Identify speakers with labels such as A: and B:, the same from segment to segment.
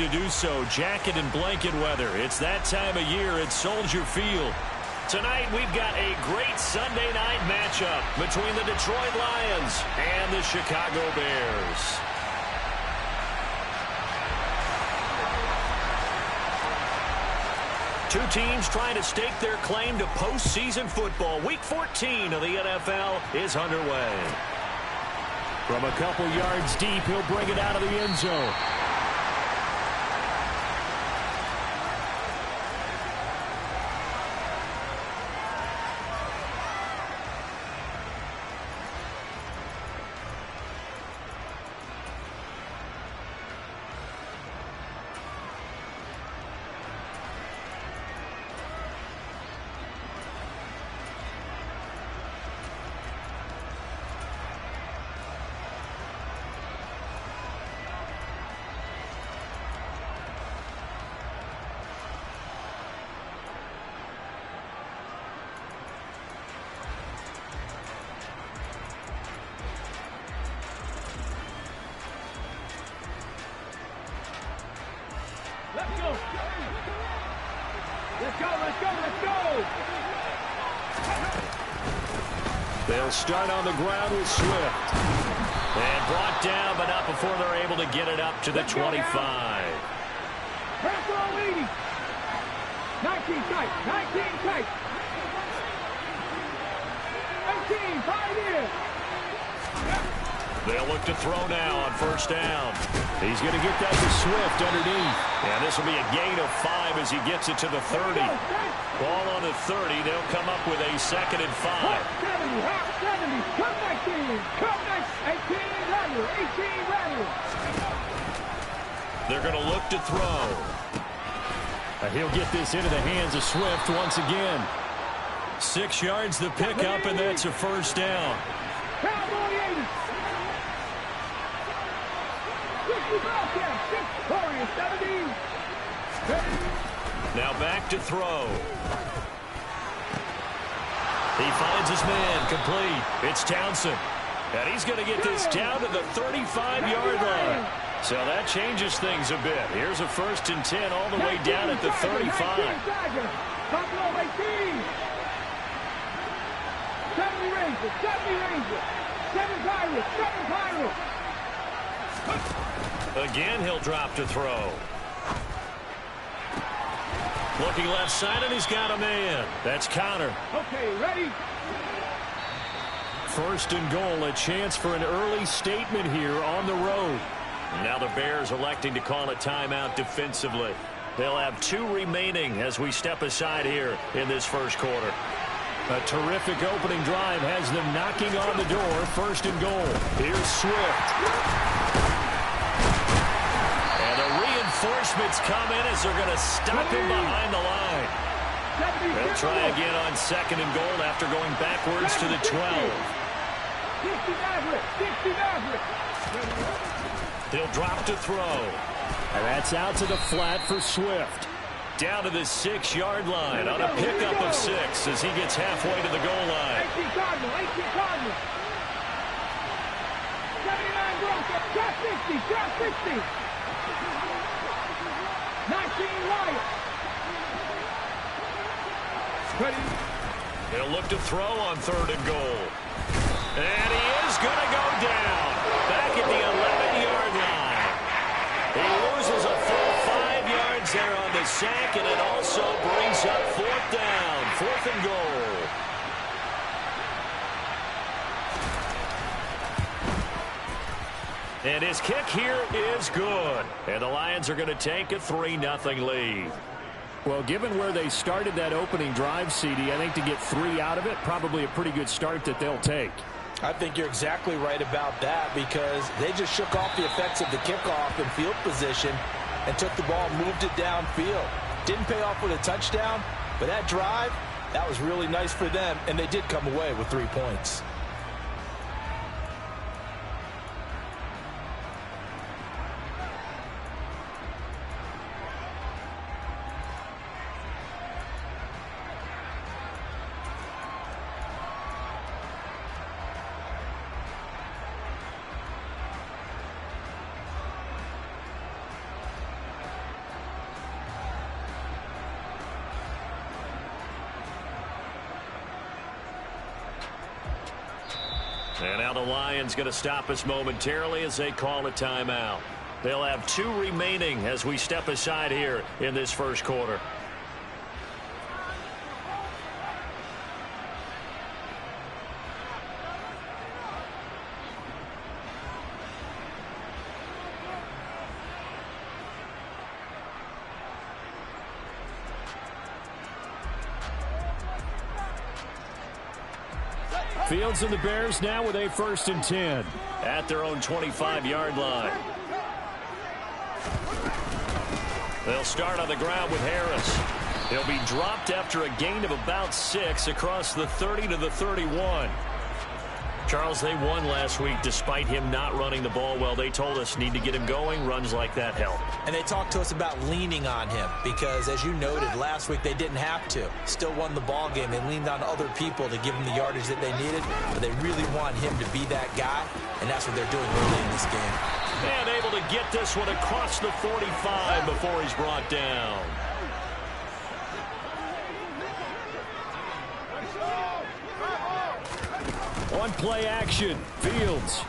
A: to do so. Jacket and blanket weather. It's that time of year at Soldier Field. Tonight, we've got a great Sunday night matchup between the Detroit Lions and the Chicago Bears. Two teams trying to stake their claim to postseason football. Week 14 of the NFL is underway. From a couple yards deep, he'll bring it out of the end zone.
B: Let's go. Let's go, let's go, let's go.
A: They'll start on the ground with Swift. And brought down, but not before they're able to get it up to the 25.
B: Press on 80. 19 tight, 19 tight. 18, 5 in.
A: They'll look to throw now on first down. He's going to get that to Swift underneath. And this will be a gain of 5 as he gets it to the 30. Ball on the 30. They'll come up with a 2nd and 5.
B: 70, hot 70. Come 19. Come 18, rattle. 18, rattle.
A: They're going to look to throw. He'll get this into the hands of Swift once again. 6 yards the pickup, and that's a first down.
B: Cowboy 80.
A: Now back to throw. He finds his man complete. It's Townsend. And he's going to get this down to the 35-yard line. So that changes things a bit. Here's a 1st and 10 all the way down at the 35.
B: Buffalo 18. 70 Rangers, 70 Rangers. 7 Pirates, 7 Pirates.
A: Again, he'll drop to throw. Looking left side, and he's got a man. That's Connor.
B: Okay, ready?
A: 1st and goal, a chance for an early statement here on the road. Now the Bears electing to call a timeout defensively. They'll have 2 remaining as we step aside here in this first quarter. A terrific opening drive has them knocking on the door. 1st and goal. Here's Swift. Reinforcements come in as they're going to stop him behind the line. They'll try again on 2nd and goal after going backwards to the 12. He'll drop to throw. And that's out to the flat for Swift. Down to the 6-yard line on a pickup of 6 as he gets halfway to the goal line.
B: 18 Cardinal, 18 Cardinal. 79 Broncos, drop 60, drop 60. 19 Lions. Ready?
A: He'll look to throw on 3rd and goal. And he is going to go down. Back at the 11-yard line. He loses a full 5 yards there on the sack, and it also brings up 4th down. 4th and goal. And his kick here is good. And the Lions are going to take a 3-0 lead. Well, given where they started that opening drive, CD, I think to get 3 out of it, probably a pretty good start that they'll take.
C: I think you're exactly right about that because they just shook off the effects of the kickoff and field position and took the ball and moved it downfield. Didn't pay off with a touchdown, but that drive, that was really nice for them, and they did come away with 3 points.
A: And now the Lions going to stop us momentarily as they call a timeout. They'll have 2 remaining as we step aside here in this first quarter.
B: Fields and the Bears now with a 1st and 10.
A: At their own 25-yard line. They'll start on the ground with Harris. He'll be dropped after a gain of about 6 across the 30 to the 31. Charles, they won last week despite him not running the ball well. They told us need to get him going. Runs like that help.
C: And they talked to us about leaning on him because, as you noted, last week they didn't have to. Still won the ball game. They leaned on other people to give them the yardage that they needed, but they really want him to be that guy, and that's what they're doing early in this game.
A: And able to get this one across the 45 before he's brought down.
B: On play action, Fields.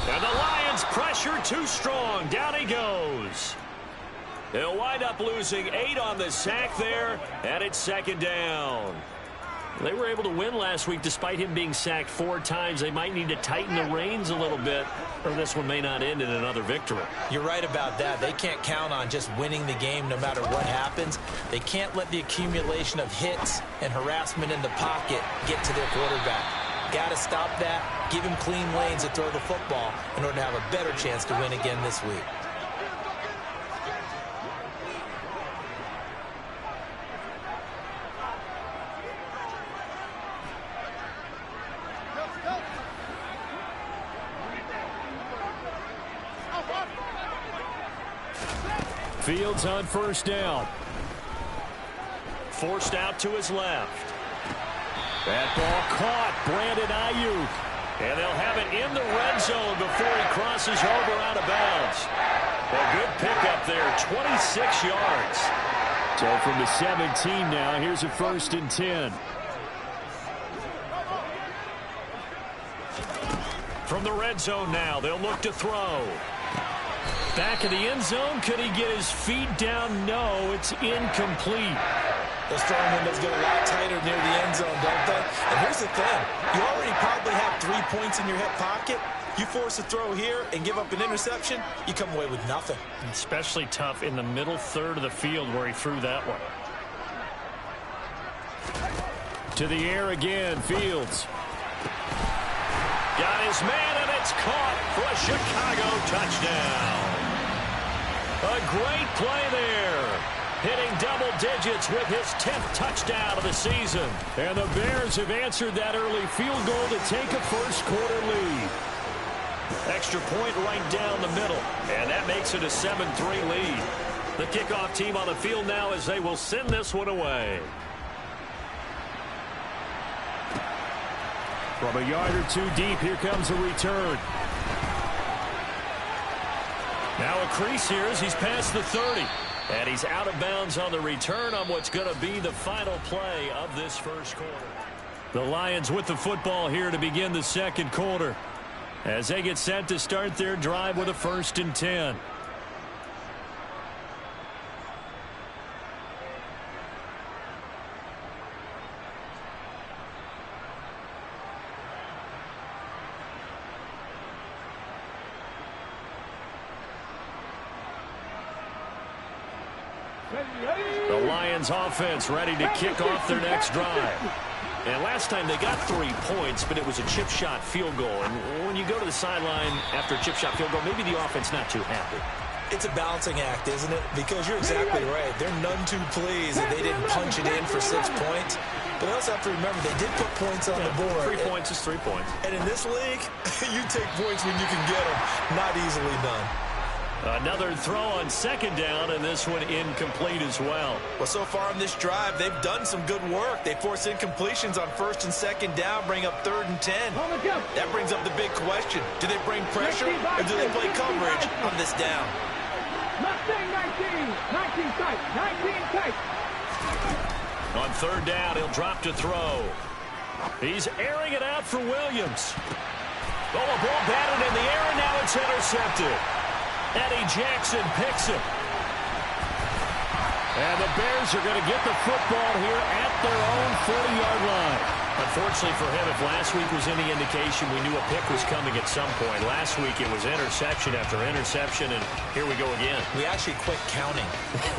A: And the Lions pressure too strong. Down he goes. They'll wind up losing 8 on the sack there, and it's 2nd down. They were able to win last week despite him being sacked 4 times. They might need to tighten the reins a little bit, or this one may not end in another victory.
C: You're right about that. They can't count on just winning the game no matter what happens. They can't let the accumulation of hits and harassment in the pocket get to their quarterback. Got to stop that, give him clean lanes to throw the football in order to have a better chance to win again this week.
B: Fields on 1st down.
A: Forced out to his left.
B: That ball caught. Brandon Ayuk.
A: And they'll have it in the red zone before he crosses over out of bounds. A good pickup there, 26 yards.
B: So from the 17 now, here's a 1st and 10.
A: From the red zone now, they'll look to throw. Back in the end zone, could he get his feet down? No, it's incomplete.
C: Those throwing windows get a lot tighter near the end zone, don't they? And here's the thing. You already probably have 3 points in your hip pocket. You force a throw here and give up an interception, you come away with nothing.
A: Especially tough in the middle third of the field where he threw that one.
B: To the air again, Fields.
A: Got his man, and it's caught for a Chicago touchdown. A great play there. Hitting double digits with his 10th touchdown of the season.
B: And the Bears have answered that early field goal to take a first quarter lead.
A: Extra point right down the middle. And that makes it a 7-3 lead. The kickoff team on the field now as they will send this one away.
B: From a yard or 2 deep, here comes a return.
A: Now a crease here as he's past the 30. And he's out of bounds on the return on what's going to be the final play of this first quarter.
B: The Lions with the football here to begin the 2nd quarter, as they get set to start their drive with a 1st and 10.
A: The Lions offense ready to kick off their next drive. And last time they got 3 points, but it was a chip shot field goal. And when you go to the sideline after a chip shot field goal, maybe the offense not too happy.
C: It's a balancing act, isn't it? Because you're exactly right. They're none too pleased that they didn't punch it in for 6 points. But they also have to remember they did put points on the board.
A: 3 points is 3 points.
C: And in this league, you take points when you can get them. Not easily done.
A: Another throw on 2nd down, and this one incomplete as well.
C: Well, so far on this drive, they've done some good work. They force incompletions on 1st and 2nd down, bring up 3rd and 10. That brings up the big question. Do they bring pressure, or do they play coverage on this down?
B: Mustang 19 tight, 19 tight.
A: On 3rd down, he'll drop to throw.
B: He's airing it out for Williams. Oh, a ball batted in the air, and now it's intercepted. Eddie Jackson picks it. And the Bears are going to get the football here at their own 40-yard line. Unfortunately for him, if last week was any indication, we knew a pick was coming at some point. Last week it was interception after interception, and here we go again.
C: We actually quit counting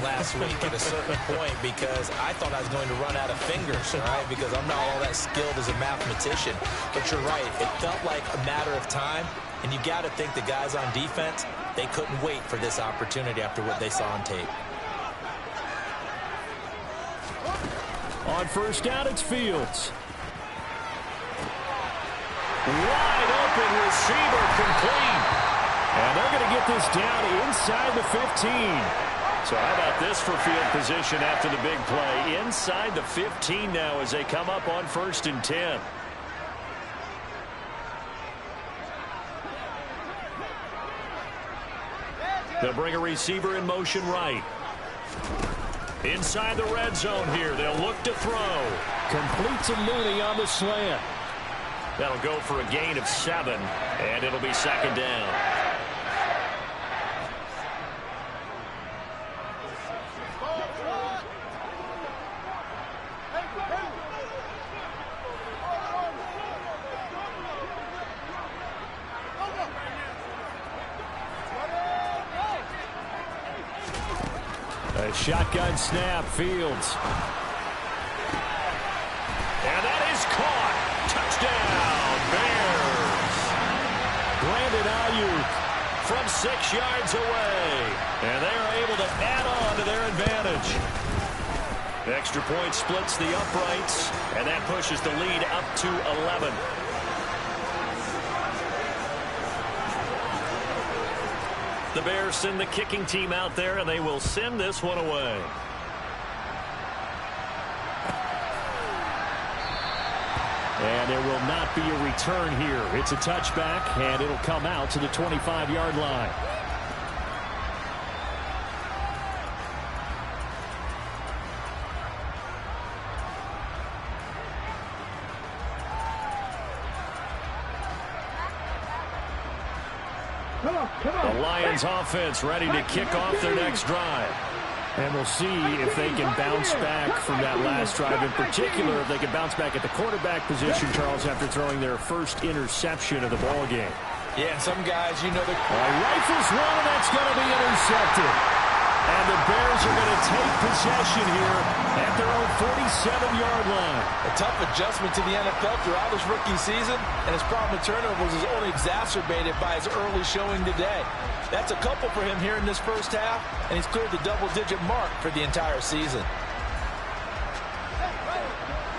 C: last week at a certain point because I thought I was going to run out of fingers, all right, because I'm not all that skilled as a mathematician. But you're right. It felt like a matter of time, and you got to think the guys on defense, they couldn't wait for this opportunity after what they saw on tape.
B: On first down, it's Fields. Wide open receiver, complete. And they're going to get this down inside the 15. So how about this for field position after the big play? Inside the 15 now as they come up on 1st and 10. They'll bring a receiver in motion right. Inside the red zone here. They'll look to throw. Complete to Mooney on the slant. That'll go for a gain of 7, and it'll be 2nd down. A shotgun snap, Fields. And that is caught. Touchdown, Bears. Brandon Ayuk from 6 yards away. And they are able to add on to their advantage. The extra point splits the uprights, and that pushes the lead up to 11. The Bears send the kicking team out there, and they will send this one away. And there will not be a return here. It's a touchback, and it'll come out to the 25-yard line. The Lions offense ready to kick off their next drive. And we'll see if they can bounce back from that last drive. In particular, if they can bounce back at the quarterback position, Charles, after throwing their first interception of the ball game.
C: Yeah, some guys, you know,
B: rifles one, and that's going to be intercepted. And the Bears are going to take possession here at their own 47-yard line.
C: A tough adjustment to the NFL throughout his rookie season, and his problem with turnovers is only exacerbated by his early showing today. That's a couple for him here in this first half, and he's cleared the double-digit mark for the entire season.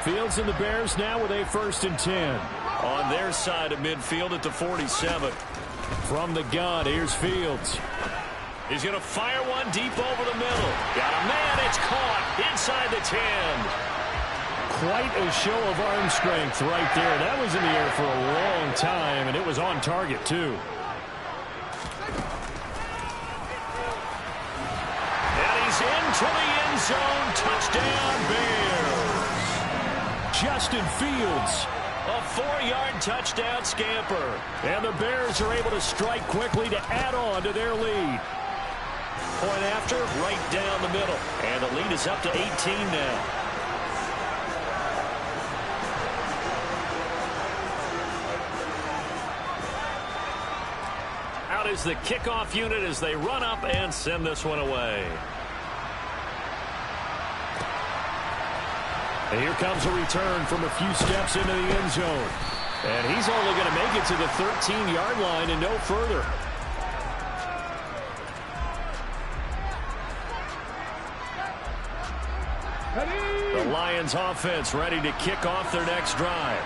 B: Fields and the Bears now with a 1st and 10. On their side of midfield at the 47. From the gun, here's Fields. He's going to fire one deep over the middle. Got a man, it's caught inside the 10. Quite a show of arm strength right there. That was in the air for a long time, and it was on target, too. And he's into the end zone. Touchdown, Bears. Justin Fields, a 4-yard touchdown scamper. And the Bears are able to strike quickly to add on to their lead. Point after, right down the middle. And the lead is up to 18 now. Out is the kickoff unit as they run up and send this one away. And here comes a return from a few steps into the end zone. And he's only going to make it to the 13-yard line and no further. The Lions offense ready to kick off their next drive.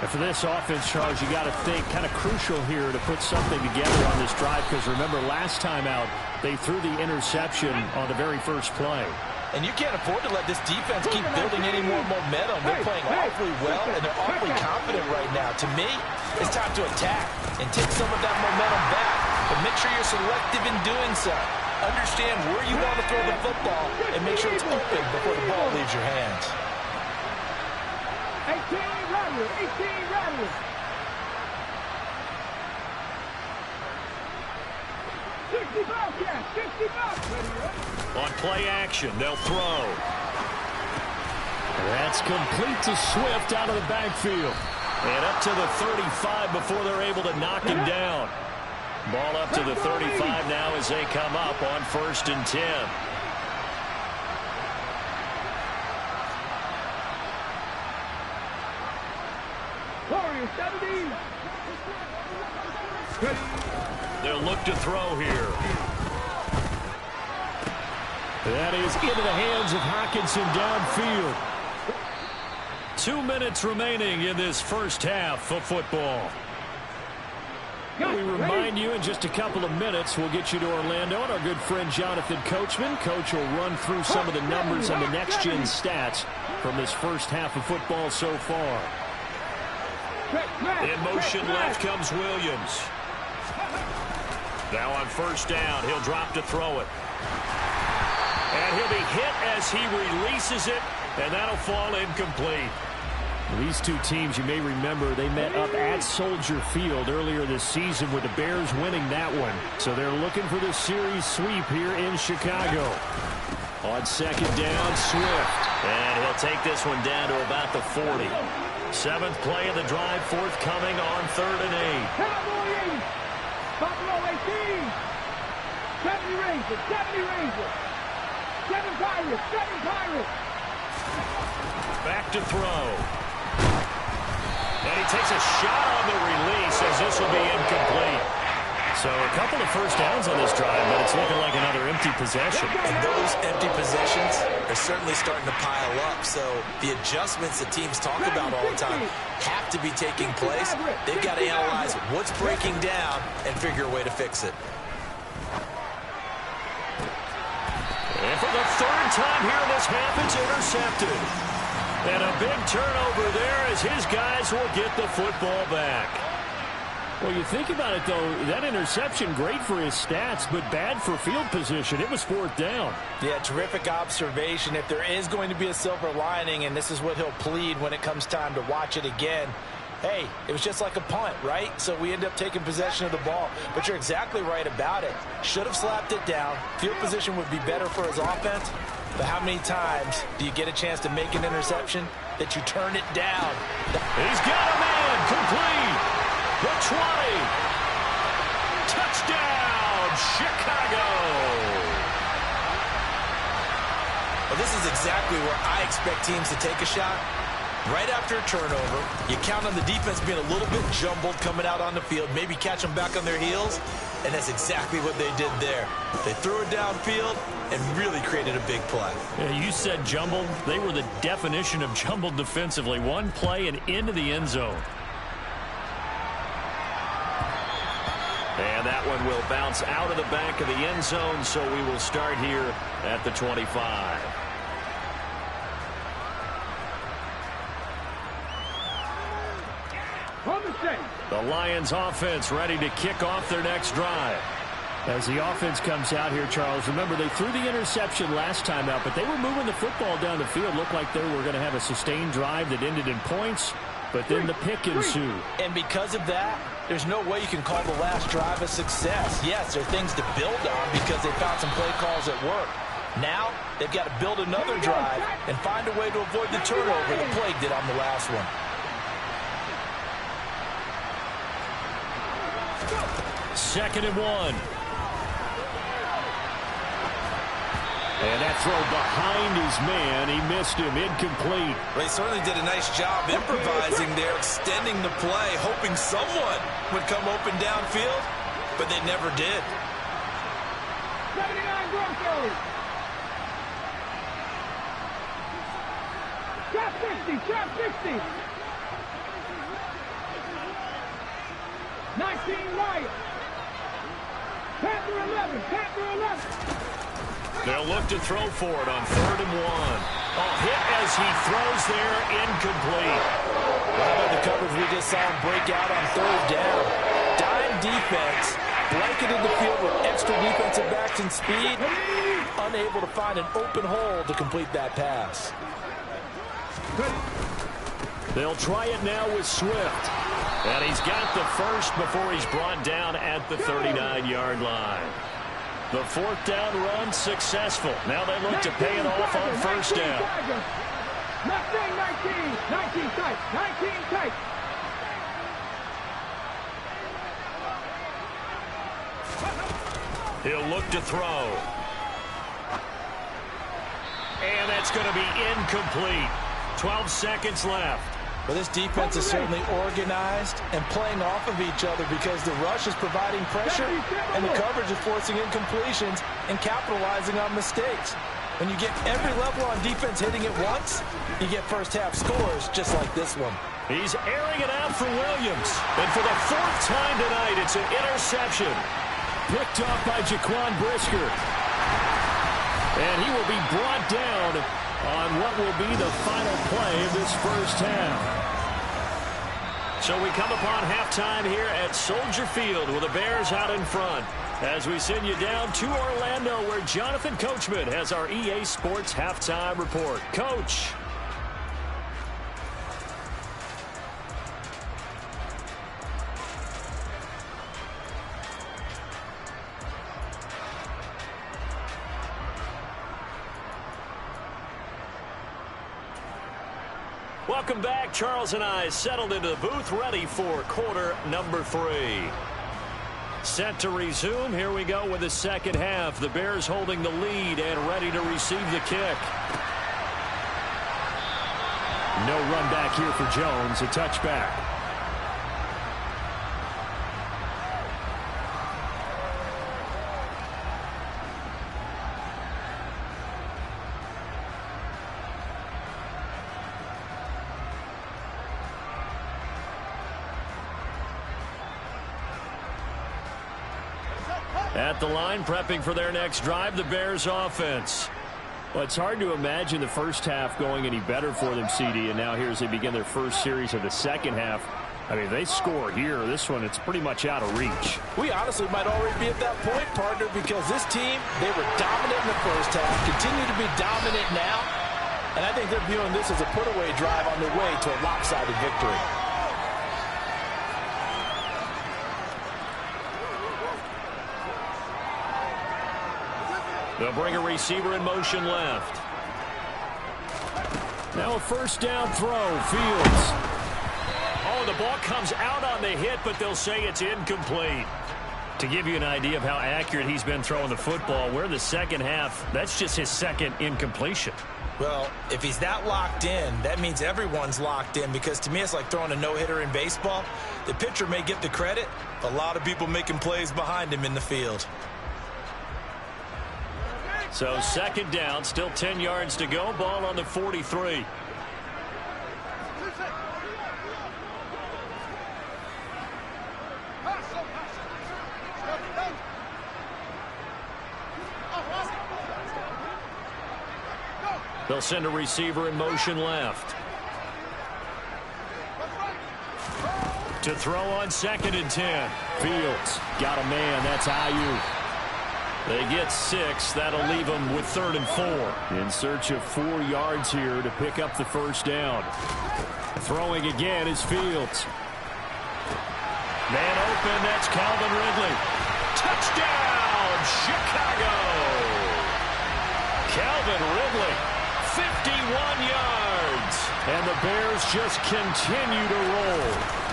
B: And for this offense, Charles, you got to think kind of crucial here to put something together on this drive, because remember last time out they threw the interception on the very first play.
C: And you can't afford to let this defense keep building any more momentum. They're playing awfully well, and they're awfully confident right now. To me, it's time to attack and take some of that momentum back. But make sure you're selective in doing so. Understand where you want to throw the football and make sure it's open before the ball leaves your hands.
A: On play action, they'll throw.
B: That's complete to Swift out of the backfield.
A: And up to the 35 before they're able to knock him down. Ball up to the 35 now as they come up on 1st and 10. They'll look to throw here.
B: That is into the hands of Hockenson downfield.
A: 2 minutes remaining in this first half of football.
B: We remind you in just a couple of minutes we'll get you to Orlando and our good friend Jonathan Coachman. Coach will run through some of the numbers and the next-gen stats from this first half of football so far.
A: In motion left comes Williams. Now on 1st down, he'll drop to throw it. And he'll be hit as he releases it, and that'll fall incomplete.
B: These two teams, you may remember, they met up at Soldier Field earlier this season with the Bears winning that one. So they're looking for the series sweep here in Chicago. On 2nd down, Swift.
A: And he'll take this one down to about the 40. 7th play of the drive, forthcoming on 3rd and 8.
D: Buffalo 18. 70 Rangers, 70 Rangers. 7 Pirates, 7 Pirates.
A: Back to throw. And he takes a shot on the release as this will be incomplete.
B: So a couple of first downs on this drive, but it's looking like another empty possession.
C: And those empty possessions are certainly starting to pile up. So the adjustments that teams talk about all the time have to be taking place. They've got to analyze what's breaking down and figure a way to fix it.
A: And for the 3rd time here in this half, it's intercepted. And a big turnover there as his guys will get the football back.
B: Well, you think about it, though, that interception, great for his stats, but bad for field position. It was 4th down.
C: Yeah, terrific observation. If there is going to be a silver lining, and this is what he'll plead when it comes time to watch it again, hey, it was just like a punt, right? So we end up taking possession of the ball. But you're exactly right about it. Should have slapped it down. Field position would be better for his offense. But how many times do you get a chance to make an interception that you turn it down?
A: He's got a man complete. The 20. Touchdown, Chicago.
C: Well, this is exactly where I expect teams to take a shot. Right after a turnover, you count on the defense being a little bit jumbled coming out on the field, maybe catch them back on their heels, and that's exactly what they did there. They threw it downfield and really created a big play.
A: Yeah, you said jumbled. They were the definition of jumbled defensively. One play and into the end zone. And that one will bounce out of the back of the end zone, so we will start here at the 25. The Lions offense ready to kick off their next drive.
B: As the offense comes out here, Charles, remember they threw the interception last time out, but they were moving the football down the field. Looked like they were going to have a sustained drive that ended in points, but then the pick ensued.
C: And because of that, there's no way you can call the last drive a success. Yes, there are things to build on because they found some play calls at work. Now, they've got to build another drive and find a way to avoid the turnover that plagued it on the last one.
A: 2nd and 1.
B: And that throw behind his man, he missed him, incomplete.
C: Well, he certainly did a nice job improvising there, extending the play, hoping someone would come open downfield, but they never did.
D: 79 Broncos. Trap 60, trap 60. 19 Lions. Panther 11, Panther 11.
A: They'll look to throw for it on 3rd and 1. A hit as he throws there, incomplete.
C: How about the coverage we just saw him break out on 3rd down? Dime defense, blanketed the field with extra defensive backs and speed, unable to find an open hole to complete that pass.
B: They'll try it now with Swift.
A: And he's got the first before he's brought down at the 39-yard line. The fourth down run successful. Now they look to pay it off on first down.
D: 19 tight, 19 tight.
A: He'll look to throw. And that's going to be incomplete. 12 seconds left.
C: Well, this defense is certainly organized and playing off of each other because the rush is providing pressure and the coverage is forcing incompletions and capitalizing on mistakes. When you get every level on defense hitting it once, you get first-half scores just like this one.
A: He's airing it out for Williams. And for the fourth time tonight, it's an interception.
B: Picked off by Jaquan Brisker. And he will be brought down on what will be the final play of this first half.
A: So we come upon halftime here at Soldier Field with the Bears out in front. As we send you down to Orlando where Jonathan Coachman has our EA Sports halftime report. Coach. Welcome back. Charles and I settled into the booth, ready for quarter number 3. Set to resume. Here we go with the second half. The Bears holding the lead and ready to receive the kick.
B: No run back here for Jones. A touchback.
A: At the line, prepping for their next drive, the Bears offense.
B: Well, it's hard to imagine the first half going any better for them, CD, and now here as they begin their first series of the second half. I mean, if they score here, this one, it's pretty much out of reach.
C: We honestly might already be at that point, partner, because this team, they were dominant in the first half, continue to be dominant now, and I think they're viewing this as a put-away drive on the way to a lopsided victory.
A: They'll bring a receiver in motion left.
B: Now a first down throw. Fields.
A: Oh, the ball comes out on the hit, but they'll say it's incomplete. To give you an idea of how accurate he's been throwing the football, we're in the second half. That's just his second incompletion.
C: Well, if he's that locked in, that means everyone's locked in, because to me it's like throwing a no-hitter in baseball. The pitcher may get the credit, but a lot of people making plays behind him in the field.
A: So second down, still 10 yards to go. Ball on the 43. They'll send a receiver in motion left. To throw on 2nd and 10.
B: Fields got a man. That's Ayuk.
A: They get 6. That'll leave them with 3rd and 4.
B: In search of 4 yards here to pick up the first down. Throwing again is Fields.
A: Man open, that's Calvin Ridley. Touchdown, Chicago! Calvin Ridley, 51 yards.
B: And the Bears just continue to roll.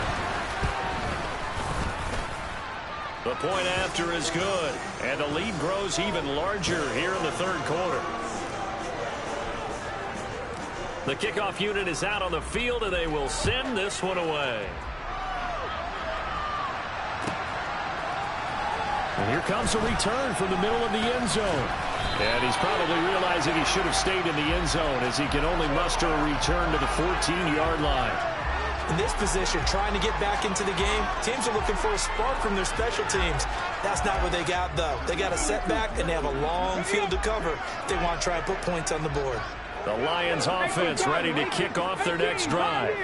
A: The point after is good, and the lead grows even larger here in the third quarter. The kickoff unit is out on the field, and they will send this one away.
B: And here comes a return from the middle of the end zone.
A: And he's probably realizing he should have stayed in the end zone, as he can only muster a return to the 14-yard line.
C: In this position, trying to get back into the game, teams are looking for a spark from their special teams. That's not what they got, though. They got a setback, and they have a long field to cover if they want to try and put points on the board.
A: The Lions offense ready to kick off their next drive.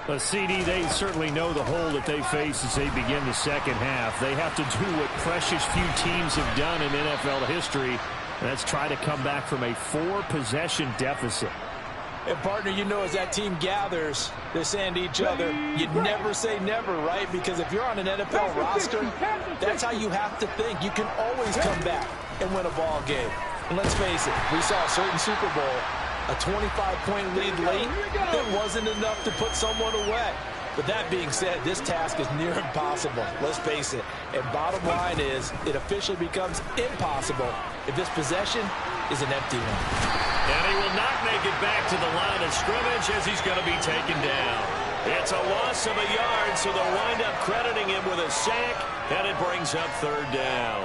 B: A CD, they certainly know the hole that they face as they begin the second half. They have to do what precious few teams have done in NFL history, and that's try to come back from a 4-possession deficit.
C: And, partner, you know, as that team gathers, they're saying to each other, you never say never, right? Because if you're on an NFL roster, that's how you have to think. You can always come back and win a ball game. And let's face it, we saw a certain Super Bowl, a 25-point lead late. It wasn't enough to put someone away. But that being said, this task is near impossible. Let's face it. And bottom line is, it officially becomes impossible if this possession is an empty one.
A: And he will not make it back to the line of scrimmage as he's going to be taken down. It's a loss of a yard, so they'll wind up crediting him with a sack, and it brings up third down.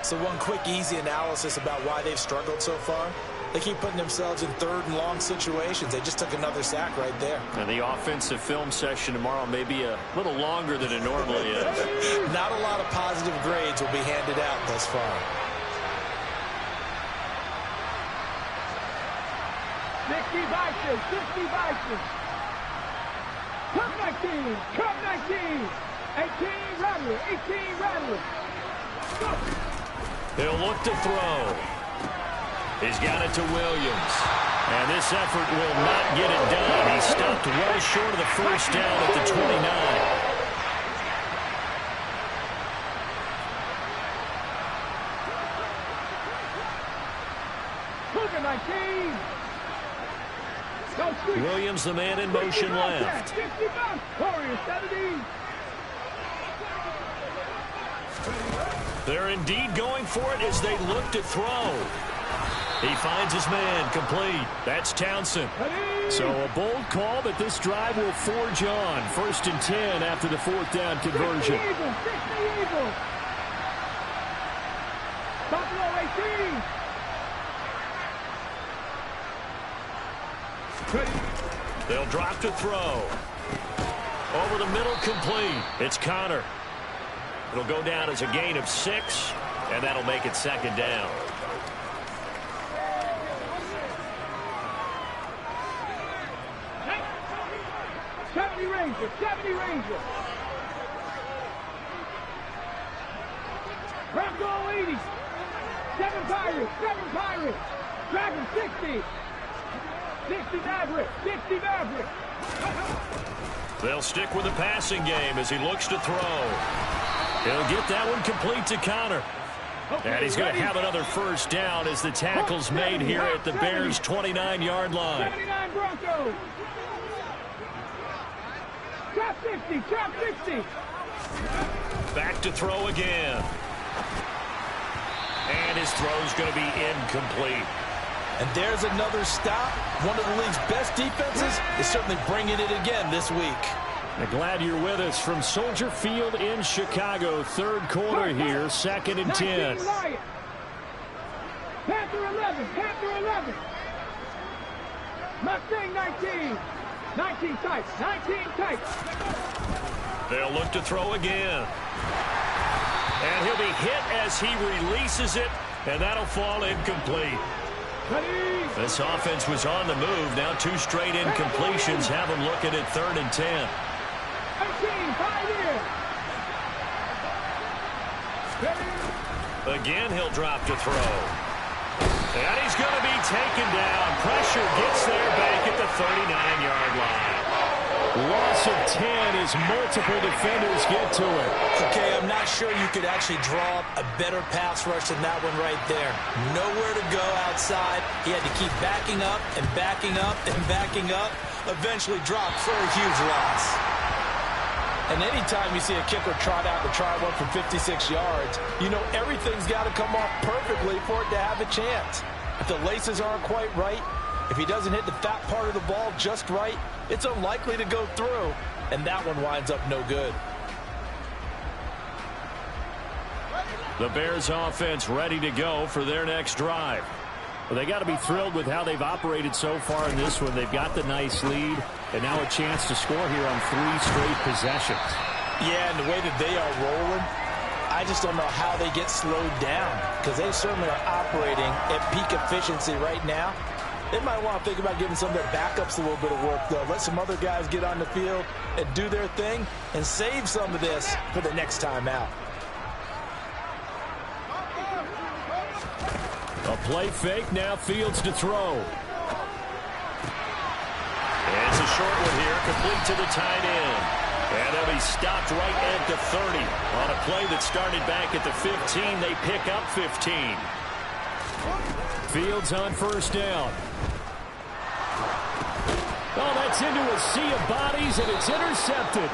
C: So one quick, easy analysis about why they've struggled so far. They keep putting themselves in third and long situations. They just took another sack right there.
A: And the offensive film session tomorrow may be a little longer than it normally is.
C: Not a lot of positive grades will be handed out thus far.
D: 60 Vikings, 60 Vikings. Come 19, come 19. 18 Rattler, 18 Rattler.
A: He'll look to throw. He's got it to Williams. And this effort will not get it done. He stopped well short of the first down at the 29. Williams, the man in motion left. They're indeed going for it as they look to throw. He finds his man complete. That's Townsend.
B: So a bold call, but this drive will forge on. 1st and 10 after the 4th down conversion.
D: Buffalo 18.
A: They'll drop to throw. Over the middle, complete. It's Connor. It'll go down as a gain of 6, and that'll make it 2nd down.
D: Ranger, 70 Ranger. Bronco 80. 7 Pirates, 7 Pirates. Dragon 60. 60 Maverick, 60 Maverick.
A: They'll stick with the passing game as he looks to throw. He'll get that one complete to Connor. And he's going to have another first down as the tackle's made here at the Bears' 29-yard line.
D: 79 Broncos. Trap 60, trap 60.
A: Back to throw again. And his throw's going to be incomplete.
C: And there's another stop. One of the league's best defenses is certainly bringing it again this week.
B: I'm glad you're with us from Soldier Field in Chicago. 3rd quarter here, 2nd and 10.
D: Panther 11, Panther 11. Mustang 19. 19 tight, 19 tight.
A: They'll look to throw again. And he'll be hit as he releases it, and that'll fall incomplete. This offense was on the move. Now 2 straight incompletions have them looking at 3rd and 10.
D: 18,
A: Again, he'll drop to throw. And he's going to be taken down. Pressure gets there back at the 39-yard line.
B: Loss of 10 as multiple defenders get to it.
C: Okay, I'm not sure you could actually draw up a better pass rush than that one right there. Nowhere to go outside. He had to keep backing up and backing up and backing up. Eventually dropped for a huge loss. And anytime you see a kicker trot out to try one from 56 yards, you know everything's got to come off perfectly for it to have a chance. If the laces aren't quite right, if he doesn't hit the fat part of the ball just right, it's unlikely to go through, and that one winds up no good.
B: The Bears offense ready to go for their next drive. Well, they got to be thrilled with how they've operated so far in this one. They've got the nice lead, and now a chance to score here on 3 straight possessions.
C: Yeah, and the way that they are rolling, I just don't know how they get slowed down, because they certainly are operating at peak efficiency right now. They might want to think about giving some of their backups a little bit of work, though. Let some other guys get on the field and do their thing and save some of this for the next time out.
B: A play fake, now Fields to throw.
A: short one here, complete to the tight end. And they'll be stopped right at the 30. On a play that started back at the 15, they pick up 15.
B: Fields on first down. Oh, that's into a sea of bodies, and it's intercepted.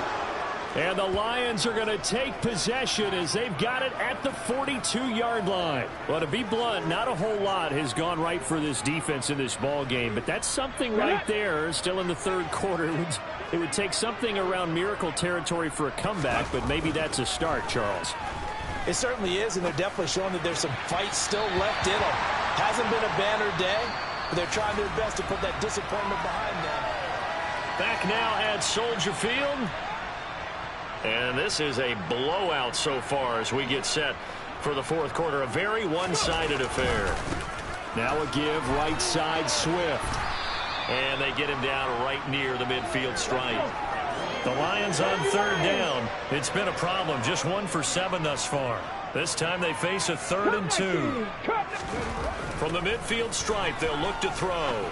B: And the Lions are going to take possession as they've got it at the 42-yard line. Well, to be blunt, not a whole lot has gone right for this defense in this ball game, but that's something right there. Still in the third quarter. It would take something around miracle territory for a comeback, but maybe that's a start, Charles.
C: It certainly is, and they're definitely showing that there's some fight still left in them. Hasn't been a banner day, but they're trying their best to put that disappointment behind them.
A: Back now at Soldier Field. And this is a blowout so far as we get set for the fourth quarter. A very one-sided affair.
B: Now a give, right side, Swift.
A: And they get him down right near the midfield stripe. The Lions on third down. It's been a problem. Just 1 for 7 thus far. This time they face a 3rd and 2. From the midfield stripe, they'll look to throw.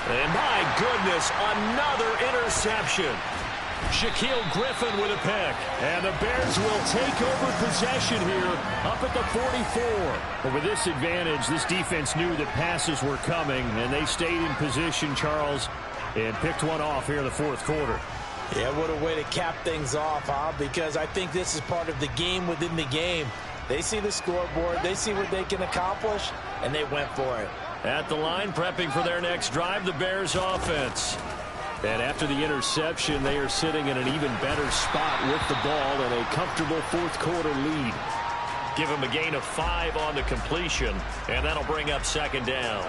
A: And my goodness, another interception. Shaquille Griffin with a pick. And the Bears will take over possession here up at the 44.
B: But with this advantage, this defense knew that passes were coming, and they stayed in position, Charles, and picked one off here in the fourth quarter.
C: Yeah, what a way to cap things off, huh? Because I think this is part of the game within the game. They see the scoreboard, they see what they can accomplish, and they went for it.
A: At the line, prepping for their next drive, the Bears offense.
B: And after the interception, they are sitting in an even better spot with the ball and a comfortable fourth quarter lead.
A: Give them a gain of 5 on the completion, and that'll bring up second down.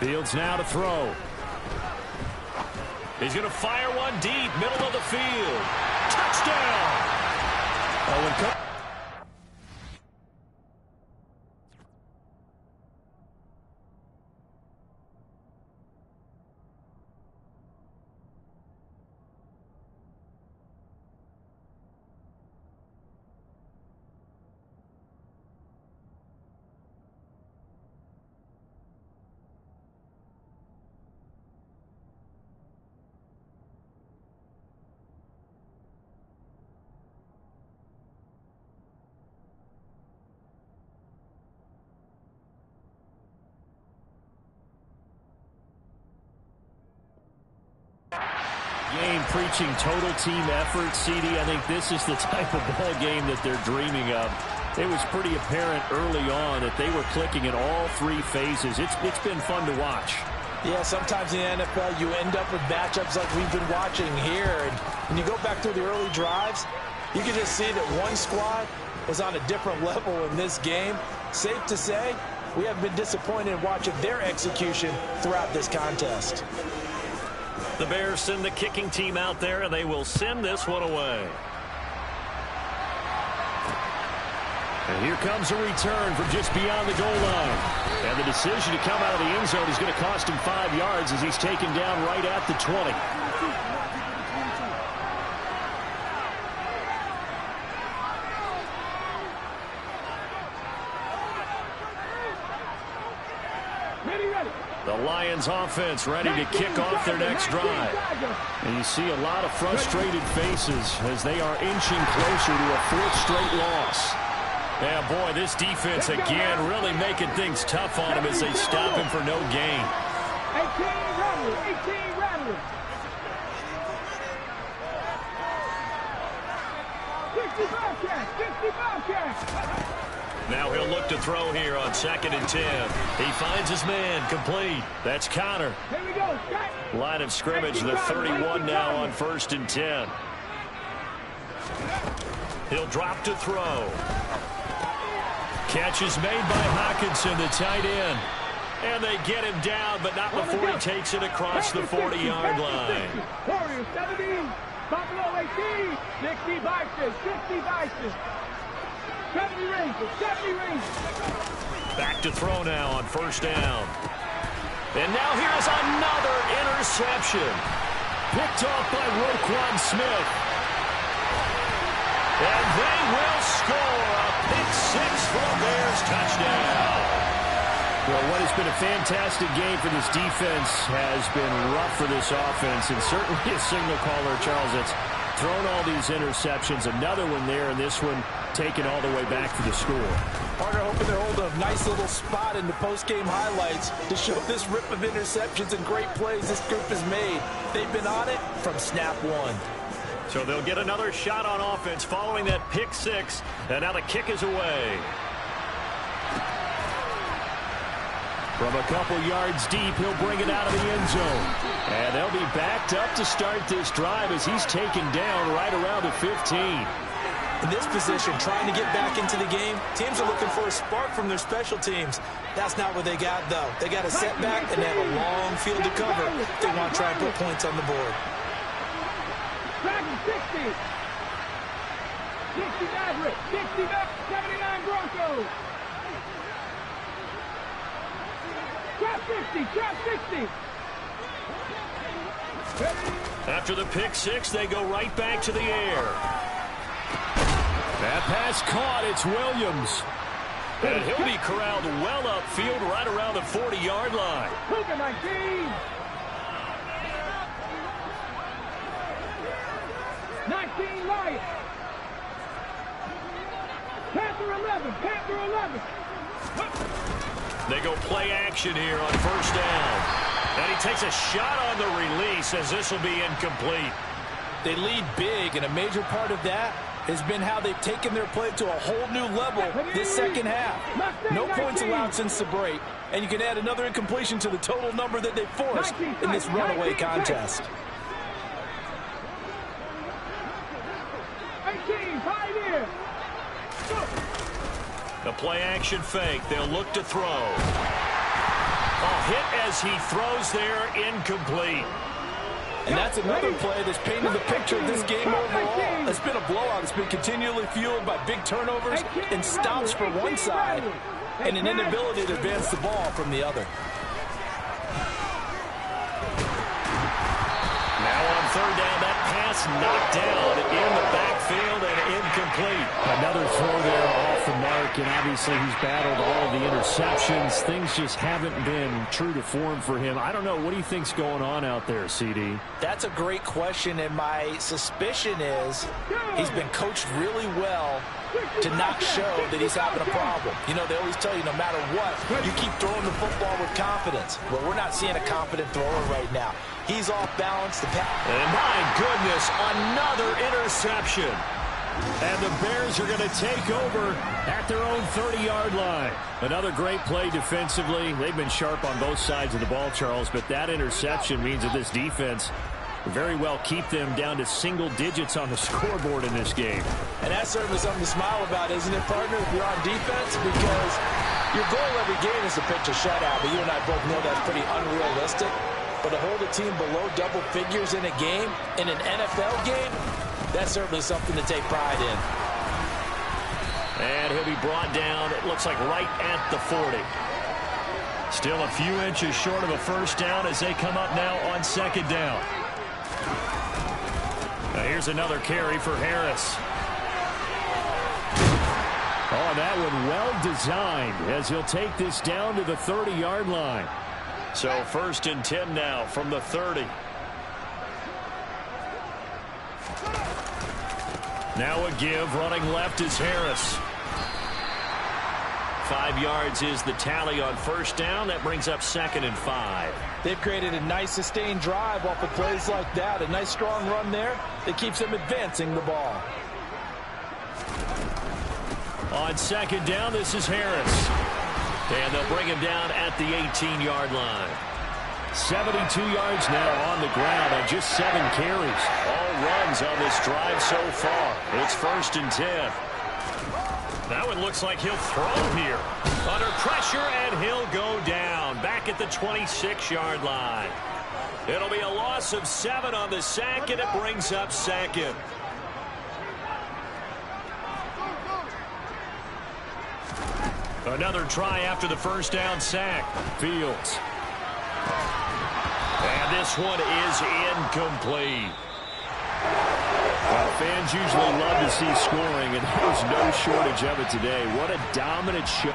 B: Fields now to throw.
A: He's going to fire one deep, middle of the field. Touchdown!
B: Game preaching total team effort, CD. I think this is the type of ball game that they're dreaming of. It was pretty apparent early on that they were clicking in all 3 phases. It's been fun to watch.
C: Yeah, sometimes in the NFL you end up with matchups like we've been watching here. And when you go back through the early drives, you can just see that one squad was on a different level in this game. Safe to say, we have been disappointed in watching their execution throughout this contest.
A: The Bears send the kicking team out there, and they will send this one away.
B: And here comes a return from just beyond the goal line. And the decision to come out of the end zone is going to cost him 5 yards as he's taken down right at the 20. The Lions offense ready to kick off their next drive. And you see a lot of frustrated faces as they are inching closer to a 4th straight loss.
A: Yeah, boy, this defense again really making things tough on him as they stop him for no gain.
D: 18 rattlers. 55 catch.
A: Now he'll look to throw here on 2nd and 10. He finds his man, complete. That's Connor.
D: Here we go.
A: Line of scrimmage, the 31 now on 1st and 10. He'll drop to throw. Catch is made by Hawkinson, the tight end. And they get him down, but not before he takes it across the 40-yard line.
D: Warriors 17, Buffalo 18, 60 Vikings, 60 Vikings. 70 Rangers.
A: Back to throw now on 1st down. And now here's another interception.
B: Picked off by Roquan Smith.
A: And they will score a pick six for the Bears touchdown.
B: Well, what has been a fantastic game for this defense has been rough for this offense, and certainly a signal caller, Charles, that's thrown all these interceptions. Another one there, and this one taken all the way back for the score.
C: Partner hoping they're holding a nice little spot in the post-game highlights to show this rip of interceptions and great plays this group has made. They've been on it from snap one.
A: So they'll get another shot on offense following that pick six, and now the kick is away.
B: From a couple yards deep, he'll bring it out of the end zone. And they'll be backed up to start this drive as he's taken down right around the 15.
C: In this position, trying to get back into the game, teams are looking for a spark from their special teams. That's not what they got, though. They got a setback, and they have a long field to cover if they want to try and put points on the board.
D: 60. 60 Maverick. 60 back. 79 Broncos. Trap 60. Trap 60.
A: After the pick six, they go right back to the air.
B: That pass caught. It's Williams.
A: And he'll be corralled well upfield right around the 40-yard line.
D: Cougar 19. 19 Lions. Panther 11. Panther 11.
A: They go play action here on first down. And he takes a shot on the release as this will be incomplete.
C: They lead big, and a major part of that has been how they've taken their play to a whole new level this second half. No points allowed since the break, and you can add another incompletion to the total number that they forced in this runaway contest.
D: 18, Pioneer.
A: The play action fake. They'll look to throw. A hit as he throws there, incomplete.
C: And that's another play that's painted the picture of this game overall. It's been a blowout. It's been continually fueled by big turnovers and stops for one side and an inability to advance the ball from the other.
A: Now on third down, that pass knocked down in the backfield and incomplete.
B: Another throw there off the mark, and obviously he's battled all of the interceptions. Things just haven't been true to form for him. I don't know. What do you think's going on out there, CD?
C: That's a great question, and my suspicion is he's been coached really well to not show that he's having a problem. You know, they always tell you no matter what, you keep throwing the football with confidence. Well, we're not seeing a confident thrower right now. He's off balance.
A: And my goodness, another interception.
B: And the Bears are going to take over at their own 30-yard line. Another great play defensively. They've been sharp on both sides of the ball, Charles, but that interception means that this defense very well keep them down to single digits on the scoreboard in this game.
C: And that's certainly something to smile about, isn't it, partner, if you're on defense? Because your goal every game is to pitch a shutout, but you and I both know that's pretty unrealistic. But to hold a team below double figures in a game, in an NFL game, that's certainly something to take pride in.
A: And he'll be brought down, it looks like right at the 40. Still a few inches short of a first down as they come up now on second down. Now here's another carry for Harris.
B: Oh, that one well designed as he'll take this down to the 30-yard line.
A: So first and 10 now from the 30. Now a give, running left is Harris. 5 yards is the tally on first down. That brings up second and 5.
C: They've created a nice sustained drive off of plays like that. A nice strong run there that keeps them advancing the ball.
A: On second down, this is Harris. And they'll bring him down at the 18-yard line.
B: 72 yards now on the ground on just 7 carries.
A: All runs on this drive so far. It's first and 10. Now it looks like he'll throw here. Under pressure, and he'll go down. Back at the 26-yard line. It'll be a loss of 7 on the sack, and it brings up second. Another try after the first down sack.
B: Fields.
A: And this one is incomplete.
B: Well, fans usually love to see scoring, and there's no shortage of it today. What a dominant show.